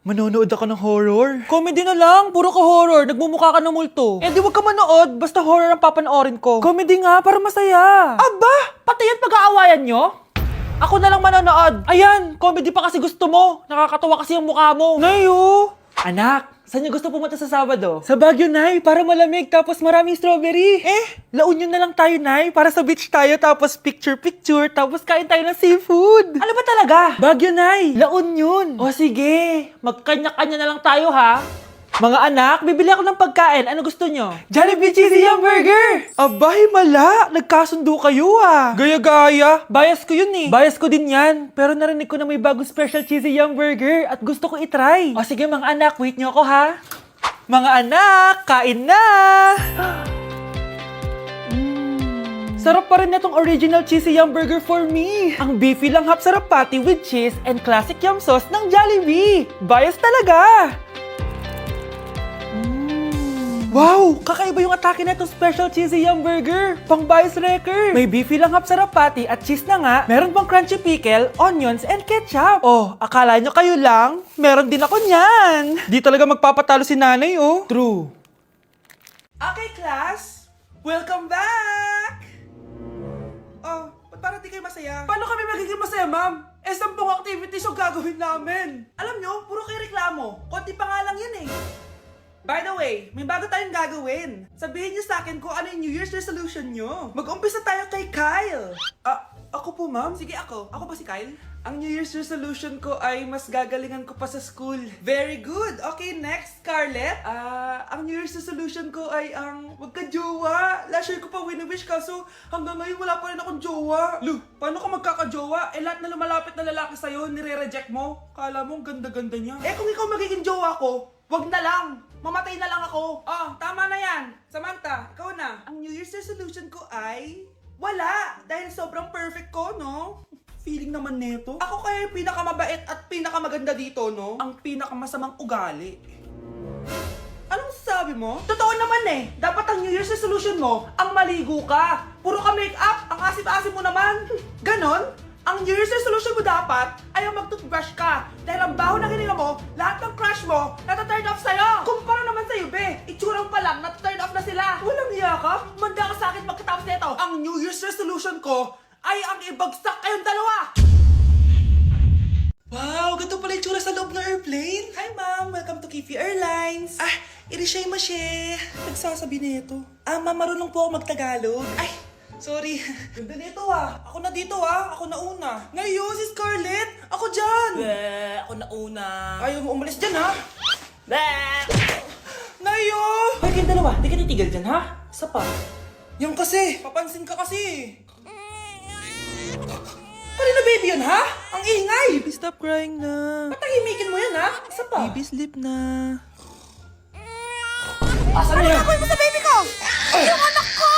Manonood ako ng horror. Comedy na lang, puro ka horror, nagmumukha ka ng multo. Eh di wag ka manood, basta horror ang papanoorin ko. Comedy nga, para masaya. Aba, pati yan pag-aawayan nyo? Ako na lang manonood. Ayan, comedy pa kasi gusto mo. Nakakatawa kasi ang mukha mo. Nayo! Anak, saan niyo gusto pumunta sa Sabado? Sa Baguio, Nay, para malamig tapos maraming strawberry. La Union na lang tayo, Nay, para sa beach tayo tapos picture-picture tapos kain tayo ng seafood. Ano ba talaga? Baguio, Nay, La Union. O sige, magkanya-kanya na lang tayo, ha? Mga anak, bibili ako ng pagkain. Ano gusto nyo? Jollibee Cheesy Yum Burger! Abay, mala! Nagkasundo kayo ah! Gaya-gaya! Bias ko yun eh! Bias ko din yan! Pero narinig ko na may bagong special Cheesy Yum Burger at gusto ko itry! O sige mga anak, wait nyo ako ha! Mga anak, kain na! Sarap pa rin itong original Cheesy Yum Burger for me! Ang beefy lang hap sarap patty with cheese and classic yum sauce ng Jollibee! Bias talaga! Wow! Kakaiba yung atake na itong special cheesy yum burger. Pang bias wrecker. May beefy lang hap sarap patty at cheese na nga. Meron pang crunchy pickle, onions, and ketchup. Oh, akala nyo kayo lang? Meron din ako niyan. Di talaga magpapatalo si nanay, oh. True. Okay, class. Welcome back! Oh, ba't parang di kayo masaya? Paano kami magiging masaya, ma'am? 10 activities yung gagawin namin. Alam nyo, puro kayo reklamo. Konti pa nga lang yun eh. By the way, may bago tayong gagawin. Sabihin niyo sa akin kung ano yung New Year's resolution niyo. Mag-umpisa tayo kay Kyle. Ako po, ma'am? Sige, ako. Ako ba si Kyle? Ang New Year's resolution ko ay mas gagalingan ko pa sa school. Very good. Okay, next, Scarlett. Ang New Year's resolution ko ay ang wag ka jowa. Last year ko pa wini-wish kaso hanggang ngayon wala pa rin akong jowa. Lu, paano ka magkakajowa? Eh lahat na lumalapit na lalaki sa'yo, nire-reject mo. Kala mo ang ganda-ganda niya. Eh kung ikaw magiging jowa ko, wag na lang. Mamatay na lang ako. Oh, tama na yan. Samantha, ikaw na. Ang New Year's resolution ko ay wala. Dahil sobrang perfect ko, no? Feeling naman neto. Ako kaya yung pinakamabait at pinakamaganda dito, no? Ang pinakamasamang ugali. Anong sabi mo? Totoo naman eh. Dapat ang New Year's resolution mo, ang maligo ka. Puro ka make-up. Ang asim-asim mo naman. Ganon? Ang New Year's resolution mo dapat ay ang mag-toothbrush ka. Dahil ang baho na hininga mo, lahat ng crush mo, nata-turn off sa'yo. Kumpara naman sa'yo, be. Itsurang pa lang, nata-turn off na sila. Walang iya ka? Manda ka sa akin pagkatapos nito. Ang New Year's resolution ko ay ang ibagsak kayong dalawa. Wow, ganito pala yung tsura sa loob ng airplane. Hi, ma'am. Welcome to Kifi Airlines. Irishay mashe. Nagsasabi nito. Ma'am, marunong po ako magtagalog. Ay, sorry. Ganda nito Ako na dito Ako na una. Ngayon, si Scarlett. Ako dyan. Ako na una. Ayaw mo umalis dyan Ngayo! Hoy, kayong dalawa. Di ka titigil dyan Isa pa. Yung kasi. Papansin ka kasi. Pari na baby yun Ang ingay. Baby, stop crying na. Patahimikin mo yan Isa pa. Baby, sleep na. Asan na yan? Ano mo sa baby ko? Yung anak ko!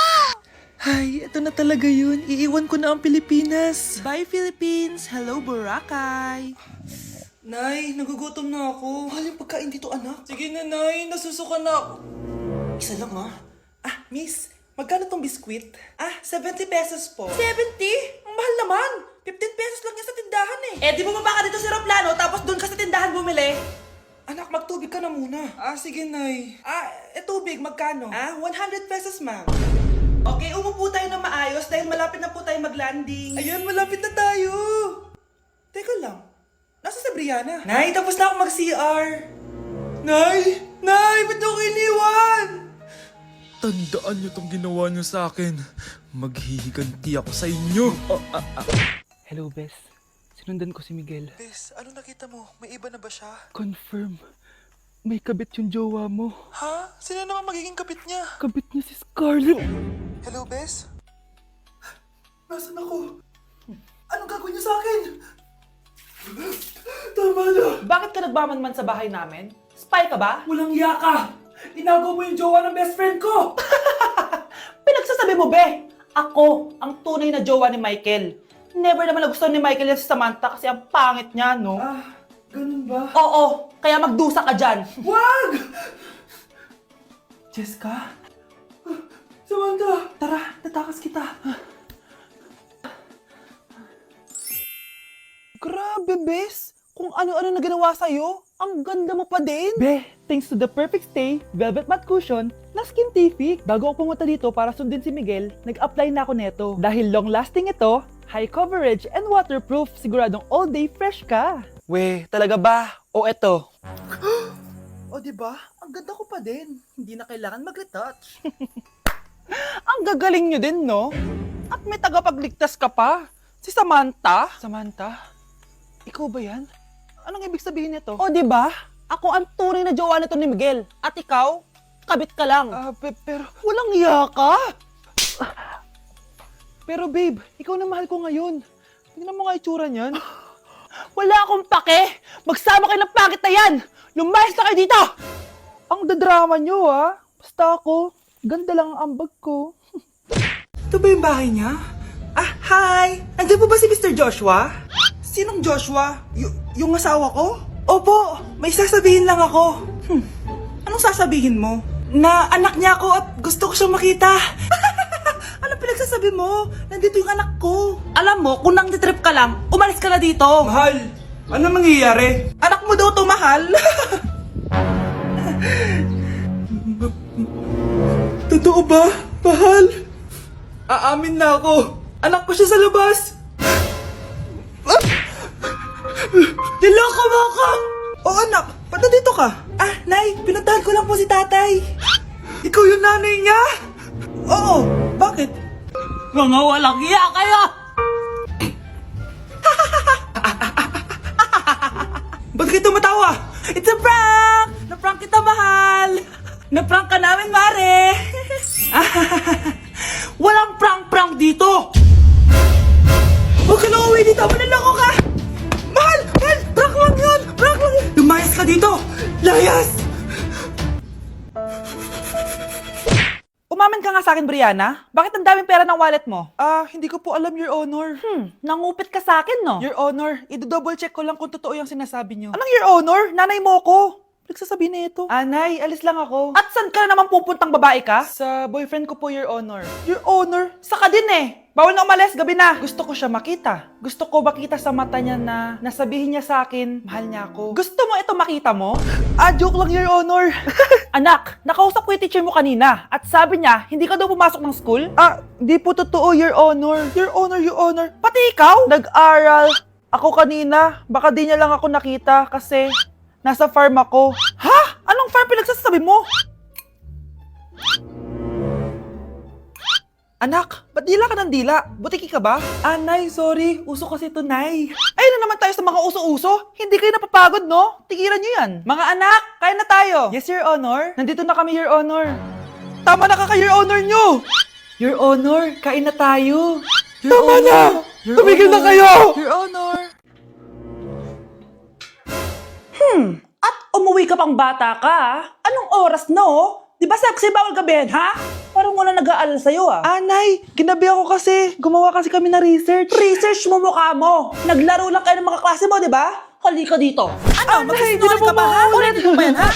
Ay, ito na talaga yun. Iiwan ko na ang Pilipinas. Bye, Philippines. Hello, Boracay. Nay, nagugutom na ako. Mahal yung pagkain dito, anak. Sige na, Nay. Nasusuka na ako. Isa lang, Miss, magkano tong biskwit? 70 pesos po. 70? Ang mahal naman. 15 pesos lang yan sa tindahan di bumaba ka dito sa aeroplano tapos doon ka sa tindahan bumili? Anak, magtubig ka na muna. Sige, Nay. Tubig, magkano? 100 pesos, ma'am. Okay, umupo tayo na maayos dahil malapit na po tayo mag-landing. Ayun, malapit na tayo. Teka lang, nasa si Brianna? Nay, tapos na ako mag-CR. Nay, ba't ako iniwan? Tandaan niyo tong ginawa niyo sa akin. Maghihiganti ako sa inyo. Hello, Bes. Sinundan ko si Miguel. Bes, ano nakita mo? May iba na ba siya? Confirm. May kabit yung jowa mo. Ha? Sino naman magiging kapit niya? Kabit niya si Scarlett. Hello, Bes? Nasaan ako? Anong gagawin niyo sa akin? Tama na! Bakit ka nagmamanman sa bahay namin? Spy ka ba? Walang yaka! Tinago mo yung jowa ng best friend ko! Pinagsasabi mo, be! Ako, ang tunay na jowa ni Michael. Never naman nagustuhan ni Michael yan si Samantha kasi ang pangit niya, no? Ganun ba? Oo, kaya magdusa ka dyan. Wag! Jessica? Samantha! Tara, tatakas kita. Grabe, bes. kung ano-ano na ginawa sa'yo. Ang ganda mo pa din. Be, thanks to the perfect stay, velvet matte cushion, na Skintific. Bago ako pumunta dito para sundin si Miguel, nag-apply na ako neto. Dahil long-lasting ito, high coverage, and waterproof, siguradong all day fresh ka. We, talaga ba? O eto? O diba? Ang ganda ko pa din. Hindi na kailangan mag-retouch. Ang gagaling nyo din, no? At may tagapagligtas ka pa. Si Samantha. Samantha? Ikaw ba yan? Anong ibig sabihin nito? O, di ba? Ako ang tunay na jowa nito ni Miguel. At ikaw, kabit ka lang. Pero walang iya ka. Pero babe, ikaw na mahal ko ngayon. Tingnan mo nga itsura niyan. Wala akong pake. Magsama kayo ng pangit na yan. Lumayas na kayo dito. Ang dadrama nyo, ha? Basta ako, ganda lang ang ambag ko. Ito ba yung bahay niya? Ah, hi! Andiyan po ba si Mr. Joshua? Sinong Joshua? Yung asawa ko? Opo, may sasabihin lang ako. Anong sasabihin mo? Na anak niya ako at gusto ko siyang makita. Anong pinagsasabi mo? Nandito yung anak ko. Alam mo, kung nang-trip ka lang, umalis ka na dito. Mahal, ano mangyayari? Anak mo daw to, mahal. Totoo ba? Mahal? Aamin na ako. Anak ko siya sa labas. Niloko mo ako! Oh anak, ba't dito ka? Ah, Nay, pinuntahan ko lang po si tatay. Ikaw yung nanay niya? Oo, bakit? Mga walang iya kayo! Ba't kayo tumatawa? It's a prank! Na-prank kita, mahal! Na-prank ka namin, Mare! Walang prank-prank dito! Huwag ka na uwi dito! Manaloko ka! Mahal! Mahal! Prank lang yun! Prank lang yun! Lumayas ka dito! Layas! Umamin ka nga sa akin, Brianna. Bakit ang daming pera ng wallet mo? Hindi ko po alam, Your Honor. Nangupit ka sa akin, no? Your Honor, i-double check ko lang kung totoo yung sinasabi niyo. Anong Your Honor? Nanay mo ko. Nagsasabi na ito. Nay, alis lang ako. At saan ka na naman pupuntang babae ka? Sa boyfriend ko po, Your Honor. Your Honor? Saka din eh. Bawal na umalis, gabi na. Gusto ko siya makita. Gusto ko makita sa mata niya na nasabihin niya sa akin, mahal niya ako. Gusto mo ito makita mo? Joke lang, Your Honor. Anak, nakausap ko yung teacher mo kanina at sabi niya, hindi ka daw pumasok ng school? Di po totoo, Your Honor. Your Honor, Your Honor. Pati ikaw? Nag-aral. Ako kanina, baka di niya lang ako nakita kasi nasa farm ako. Ha? Anong farm pinagsasabi mo? Anak, ba't dila ka ng dila? Butiki ka ba? Nay, sorry. Uso kasi ito, Nay. Ay na naman tayo sa mga uso-uso. Hindi kayo napapagod, no? Tigilan nyo yan. Mga anak, kain na tayo. Yes, Your Honor. Nandito na kami, Your Honor. Tama na ka, Your Honor nyo. Your Honor, kain na tayo. Tama na! Tumigil na kayo! Your Honor. At umuwi ka pang bata ka, Anong oras na, Di ba sabi kasi bawal gabihin, ha? Parang wala nag-aalala sa'yo, Nay, ginabi ako kasi. Gumawa kasi kami na research. Research mo mukha mo. Naglaro lang kayo ng mga klase mo, di ba? Halika dito. Ano? Magsisinungaling ka ba, ha? Ulitin mo ba yan, ha?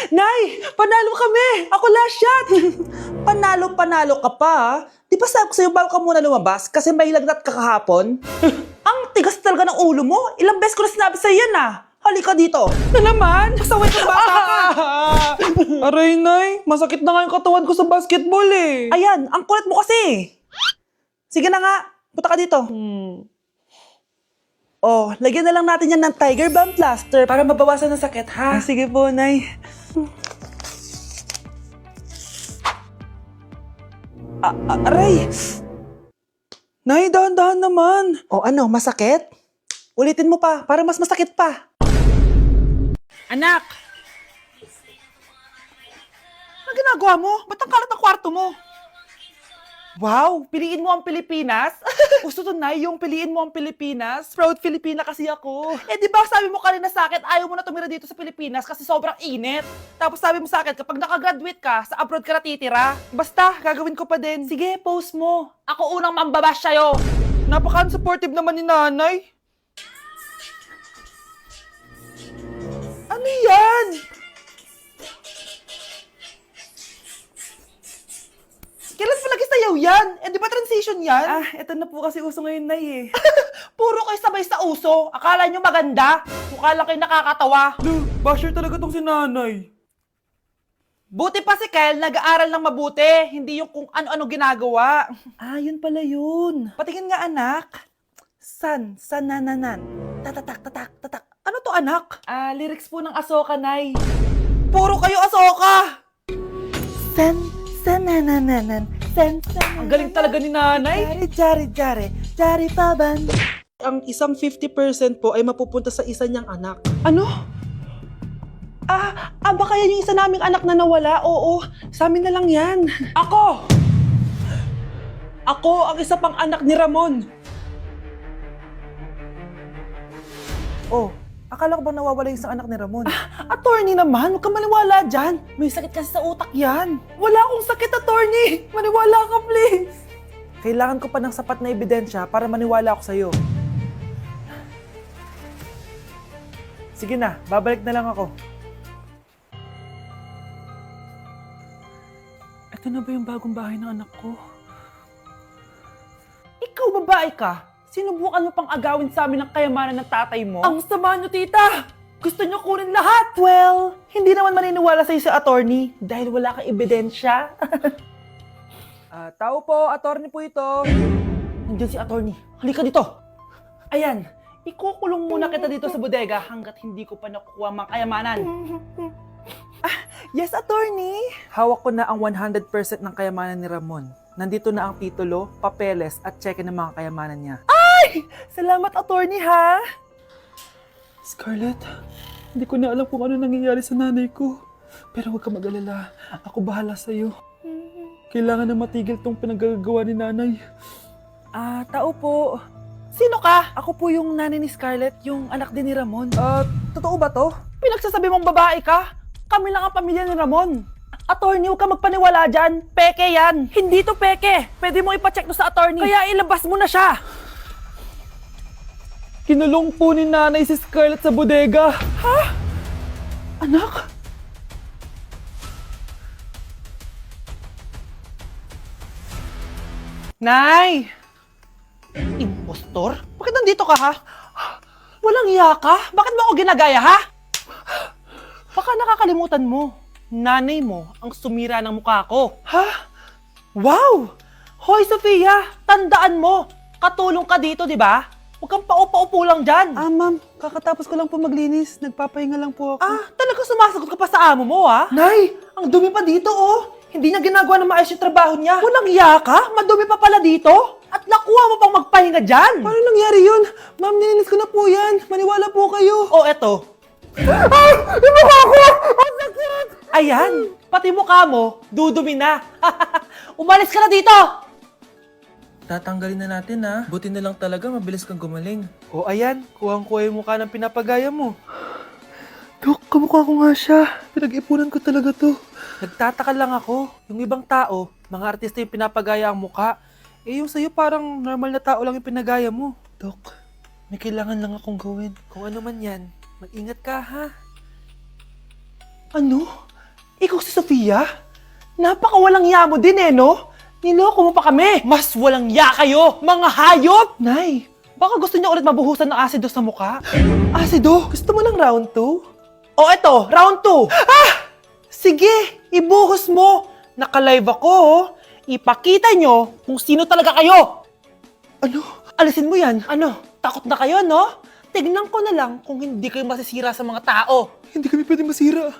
Nay, panalo kami. Ako last shot. Panalo ka pa, Di ba sabi ko sa'yo bawal ka muna lumabas kasi may lagnat ka kahapon? Ang tigas talaga ng ulo mo. Ilang beses ko na sinabi sa'yo yan, Halika dito. Na naman? Pasaway ka bata ka. Aray, Nay. Masakit na nga yung katawan ko sa basketball eh. Ayan, ang kulit mo kasi. Sige na nga, punta ka dito. Oh, lagyan na lang natin yan ng Tiger Balm plaster para mabawasan ng sakit, ha? Sige po, Nay. Aray! Nay, dahan-dahan naman. O ano, masakit? Ulitin mo pa, para mas masakit pa. Anak! Ano ginagawa mo? Ba't ang kalat ng kwarto mo? Wow! Piliin mo ang Pilipinas? Gusto to, Nay, yung piliin mo ang Pilipinas? Proud Filipina kasi ako. Di ba sabi mo kanina sa akin, ayaw mo na tumira dito sa Pilipinas kasi sobrang init. Tapos sabi mo sa akin, kapag nakagraduate ka, sa abroad ka na titira. Basta, gagawin ko pa din. Sige, post mo. Ako unang mambabash sa'yo. Napaka-supportive naman ni Nanay. Ano yan? Kailan palagi sayaw yan? Di ba transition yan? Eto na po kasi uso ngayon, Nay, Puro kayo sabay sa uso. Akala nyo maganda? Mukha lang kayo nakakatawa. Basher talaga tong si nanay. Buti pa si Kyle, nag-aaral ng mabuti. Hindi yung kung ano-ano ginagawa. Ah, yun pala yun. Patingin nga, anak. Sanananan. Tatatak, tatak, tatak. Ano to, anak? Ah, lyrics po ng Asoka, Nay. Puro kayo Asoka! Sanananan. Ang galing talaga ni nanay. Jari paban. Ang isang 50% po ay mapupunta sa isa niyang anak. Ano? Baka yan yung isa naming anak na nawala? Oo, sa amin na lang yan. Ako! Ako ang isa pang anak ni Ramon. Oh, akala ko ba nawawala yung isang anak ni Ramon? Attorney naman, huwag ka maniwala dyan. May sakit kasi sa utak yan. Wala akong sakit, attorney. Maniwala ka, please. Kailangan ko pa ng sapat na ebidensya para maniwala ako sa'yo. Sige na, babalik na lang ako. Ito na ba yung bagong bahay ng anak ko? Ikaw babae ka? Sinubukan mo pang agawin sa amin ng kayamanan ng tatay mo? Ang sama nyo, tita! Gusto nyo kunin lahat! Well, hindi naman maniniwala sa'yo si attorney dahil wala kang ebidensya. Tao po, attorney po ito. Nandiyan si attorney. Halika dito. Ayan, ikukulong muna kita dito sa bodega hanggat hindi ko pa nakukuha mga kayamanan. Yes, attorney. Hawak ko na ang 100% ng kayamanan ni Ramon. Nandito na ang titulo, papeles at cheque ng mga kayamanan niya. Ay! Salamat, attorney, ha? Scarlett, hindi ko na alam kung ano nangyayari sa nanay ko. Pero huwag ka mag-alala. Ako bahala sa'yo. Kailangan na matigil tong pinagagawa ni nanay. Tao po. Sino ka? Ako po yung nanay ni Scarlett, yung anak din ni Ramon. Totoo ba to? Pinagsasabi mong babae ka? Kami lang ang pamilya ni Ramon. Attorney, huwag ka magpaniwala dyan. Peke yan. Hindi to peke. Pwede mo ipacheck to sa attorney. Kaya ilabas mo na siya. Kinulong po ni nanay si Scarlett sa bodega. Ha? Anak? Nay! Impostor? Bakit nandito ka, ha? Walang iya ka? Bakit mo ako ginagaya, ha? Baka nakakalimutan mo. Nanay mo ang sumira ng mukha ko. Ha? Wow! Hoy, Sofia! Tandaan mo! Katulong ka dito, di ba? Huwag kang paupa-upo lang dyan. Ma'am, kakatapos ko lang po maglinis. Nagpapahinga lang po ako. Talaga sumasagot ka pa sa amo mo, ha? Nay! Ang dumi pa dito, oh! Hindi niya ginagawa na maayos yung trabaho niya. Walang iya ka? Madumi pa pala dito? At nakuha mo pang magpahinga dyan. Paano nangyari yun? Ma'am, nilinis ko na po yan. Maniwala po kayo. O, eto. Yung mukha ko! Ang sakit! Ayan, pati mukha mo, dudumi na. Umalis ka na dito! Tatanggalin na natin ha. Buti na lang talaga mabilis kang gumaling. O, ayan, kuhang-kuha yung mukha ng pinapagaya mo. Dok, kamukha ko nga siya. Pinag-ipunan ko talaga to. Nagtataka lang ako. Yung ibang tao, mga artista yung pinapagaya ang mukha. Eh, yung sa'yo parang normal na tao lang yung pinagaya mo. Dok, may kailangan lang akong gawin. Kung ano man yan, mag-ingat ka, ha? Ano? Ikaw si Sofia? Napakawalang ya mo din no? Niloko mo pa kami. Mas walang ya kayo, mga hayop! Nay, Baka gusto niyo ulit mabuhusan ng asido sa mukha? asido, gusto mo ng round 2? O eto, round 2! Sige, ibuhos mo! Naka-live ako, oh. Ipakita nyo kung sino talaga kayo! Ano? Alisin mo yan. Ano? Takot na kayo, no? Tignan ko na lang kung hindi kayo masisira sa mga tao. Hindi kami pwede masira.